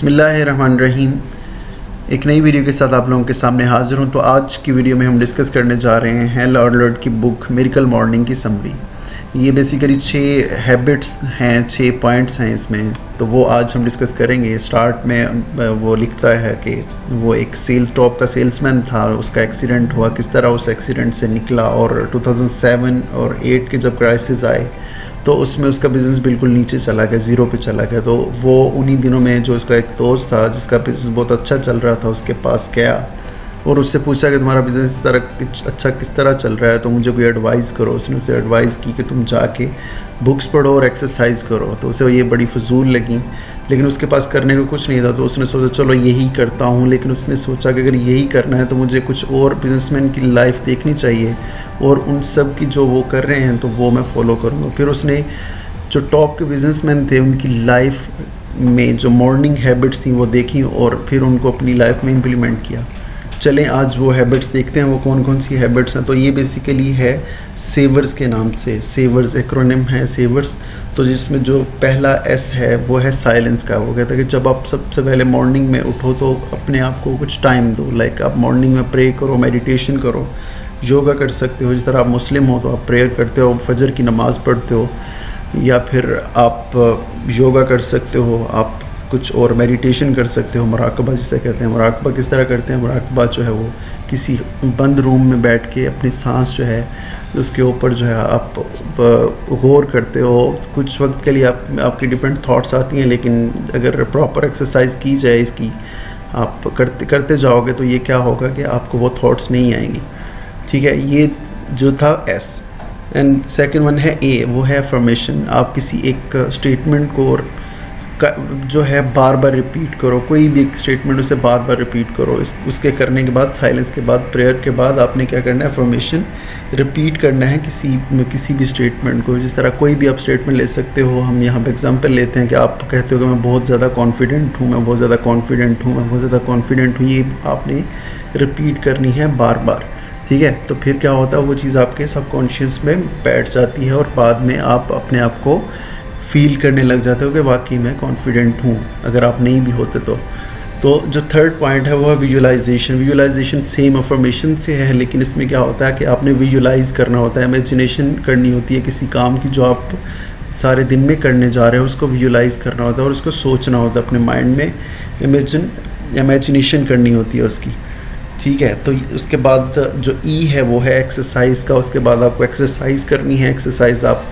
बिस्मिल्लाहिर्रहमानिर्रहीम। एक नई वीडियो के साथ आप लोगों के सामने हाज़िर हूँ। तो आज की वीडियो में हम डिस्कस करने जा रहे हैं लॉर्ड की बुक मिरेकल मॉर्निंग की समरी। ये बेसिकली 6 हैबिट्स हैं, 6 पॉइंट्स हैं इसमें, तो वो आज हम डिस्कस करेंगे। स्टार्ट में वो लिखता है कि वो एक टॉप का सेल्समैन था, उसका एक्सीडेंट हुआ, किस तरह उस एक्सीडेंट से निकला, और 2007 और 8 के जब क्राइसिस आए तो उसमें उसका बिज़नेस बिल्कुल नीचे चला गया, ज़ीरो पे चला गया। तो वो उन्हीं दिनों में जो उसका एक दोस्त था जिसका बिज़नेस बहुत अच्छा चल रहा था, उसके पास गया और उससे पूछा कि तुम्हारा बिज़नेस इस तरह किस तरह चल रहा है, तो मुझे कोई एडवाइस करो। उसने उसे एडवाइस की कि तुम जाके बुक्स पढ़ो और एक्सरसाइज करो। तो उसे ये बड़ी फजूल लगी, लेकिन उसके पास करने को कुछ नहीं था। तो उसने सोचा चलो यही करता हूँ, लेकिन उसने सोचा कि अगर यही करना है तो मुझे कुछ और बिजनेसमैन की लाइफ देखनी चाहिए और उन सब की जो वो कर रहे हैं तो वो मैं फॉलो करूँगा। फिर उसने जो टॉप के बिजनेसमैन थे उनकी लाइफ में जो मॉर्निंग हैबिट्स थी वो देखी और फिर उनको अपनी लाइफ में इम्प्लीमेंट किया। चलें आज वो हैबिट्स देखते हैं, वो कौन कौन सी हैबिट्स हैं। तो ये बेसिकली है सेवर्स के नाम से, सेवर्स एक्रोनिम है सेवर्स। तो जिसमें जो पहला एस है वो है साइलेंस का। वो कहता है कि जब आप सबसे पहले मॉर्निंग में उठो तो अपने आप को कुछ टाइम दो। लाइक आप मॉर्निंग में प्रे करो, मेडिटेशन करो, योगा कर सकते हो। जिस तरह आप मुस्लिम हो तो आप प्रेयर करते हो, फजर की नमाज़ पढ़ते हो, या फिर आप योगा कर सकते हो, आप कुछ और मेडिटेशन कर सकते हो। मुराकबा जिसे कहते हैं, मुराकबा किस तरह करते हैं, मुराकबा जो है वो किसी बंद रूम में बैठ के अपनी सांस जो है उसके ऊपर जो है आप गौर करते हो। कुछ वक्त के लिए आपकी डिफरेंट थॉट्स आती हैं, लेकिन अगर प्रॉपर एक्सरसाइज की जाए इसकी, आप करते जाओगे तो ये क्या होगा कि आपको वो थॉट्स नहीं आएंगी। ठीक है, ये जो था एस। एंड सेकंड वन है ए, वो है अफर्मेशन। आप किसी एक स्टेटमेंट को जो है बार बार रिपीट करो, कोई भी एक स्टेटमेंट उसे बार बार रिपीट करो। उसके करने के बाद, साइलेंस के बाद, प्रेयर के बाद आपने क्या करना है, अफर्मेशन रिपीट करना है किसी भी स्टेटमेंट को। जिस तरह कोई भी आप स्टेटमेंट ले सकते हो। हम यहाँ पे एग्जांपल लेते हैं कि आप कहते हो कि मैं बहुत ज़्यादा कॉन्फिडेंट हूँ, मैं बहुत ज़्यादा कॉन्फिडेंट हूँ, मैं बहुत ज़्यादा कॉन्फिडेंट हूँ। ये आपने रिपीट करनी है बार बार। ठीक है, तो फिर क्या होता है, वो चीज़ आपके सबकॉन्शियस में बैठ जाती है और बाद में आप अपने आप को फील करने लग जाते हो कि वाकई मैं कॉन्फिडेंट हूँ, अगर आप नहीं भी होते तो जो थर्ड पॉइंट है वो है विजुअलाइजेशन। विजुअलाइजेशन सेम अफर्मेशन से है, लेकिन इसमें क्या होता है कि आपने विजुअलाइज करना होता है, इमेजिनेशन करनी होती है किसी काम की जो आप सारे दिन में करने जा रहे हो, उसको विजुअलाइज करना होता है और उसको सोचना होता है, अपने माइंड में इमेजिनेशन करनी होती है उसकी। ठीक है, तो उसके बाद जो ई है वो है एक्सरसाइज का। उसके बाद आपको एक्सरसाइज करनी है। एक्सरसाइज आप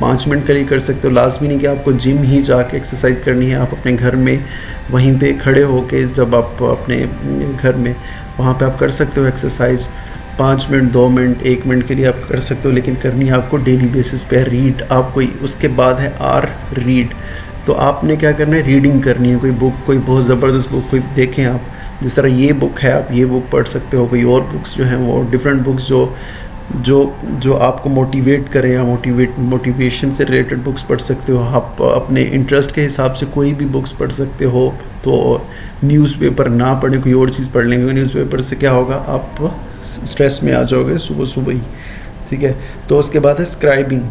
5 मिनट के लिए कर सकते हो, लाजमी नहीं कि आपको जिम ही जाके एक्सरसाइज करनी है। आप अपने घर में वहीं पे खड़े होके, जब आप अपने घर में वहाँ पे आप कर सकते हो एक्सरसाइज। 5 मिनट, 2 मिनट, 1 मिनट के लिए आप कर सकते हो, लेकिन करनी है आपको डेली बेसिस पे। रीड आपको, उसके बाद है आर, रीड। तो आपने क्या करना है, रीडिंग करनी है। कोई बुक, कोई बहुत ज़बरदस्त बुक कोई देखें आप, जिस तरह ये बुक है आप ये बुक पढ़ सकते हो। कोई और बुक्स जो हैं वो डिफरेंट बुक्स जो आपको मोटिवेट करें, या मोटिवेशन से रिलेटेड बुक्स पढ़ सकते हो। आप अपने इंटरेस्ट के हिसाब से कोई भी बुक्स पढ़ सकते हो। तो न्यूज़पेपर ना पढ़ें, कोई और चीज़ पढ़ लेंगे। न्यूज़पेपर से क्या होगा, आप स्ट्रेस में आ जाओगे सुबह सुबह ही। ठीक है, तो उसके बाद है स्क्राइबिंग।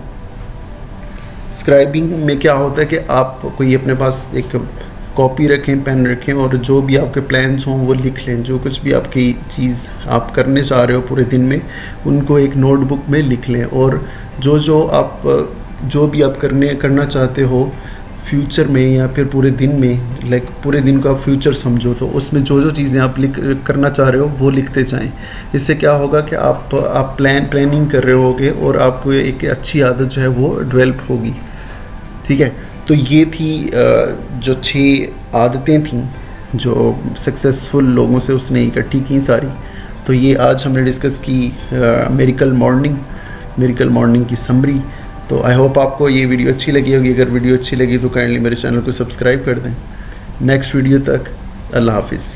स्क्राइबिंग में क्या होता है कि आप कोई अपने पास एक कॉपी रखें, पेन रखें और जो भी आपके प्लान्स हों वो लिख लें। जो कुछ भी आपकी चीज़ आप करने चाह रहे हो पूरे दिन में, उनको एक नोटबुक में लिख लें। और जो भी आप करना चाहते हो फ्यूचर में या फिर पूरे दिन में, लाइक पूरे दिन को आप फ्यूचर समझो, तो उसमें जो चीज़ें आप करना चाह रहे हो वो लिखते जाएं। इससे क्या होगा कि आप प्लानिंग कर रहे होगे और आपको एक अच्छी आदत जो है वो डेवलप होगी। ठीक है, तो ये थी जो 6 आदतें थीं जो सक्सेसफुल लोगों से उसने इकट्ठी की सारी। तो ये आज हमने डिस्कस की मिरेकल मॉर्निंग की समरी। तो आई होप आपको ये वीडियो अच्छी लगी होगी। अगर वीडियो अच्छी लगी तो काइंडली मेरे चैनल को सब्सक्राइब कर दें। नेक्स्ट वीडियो तक अल्लाह हाफिज़।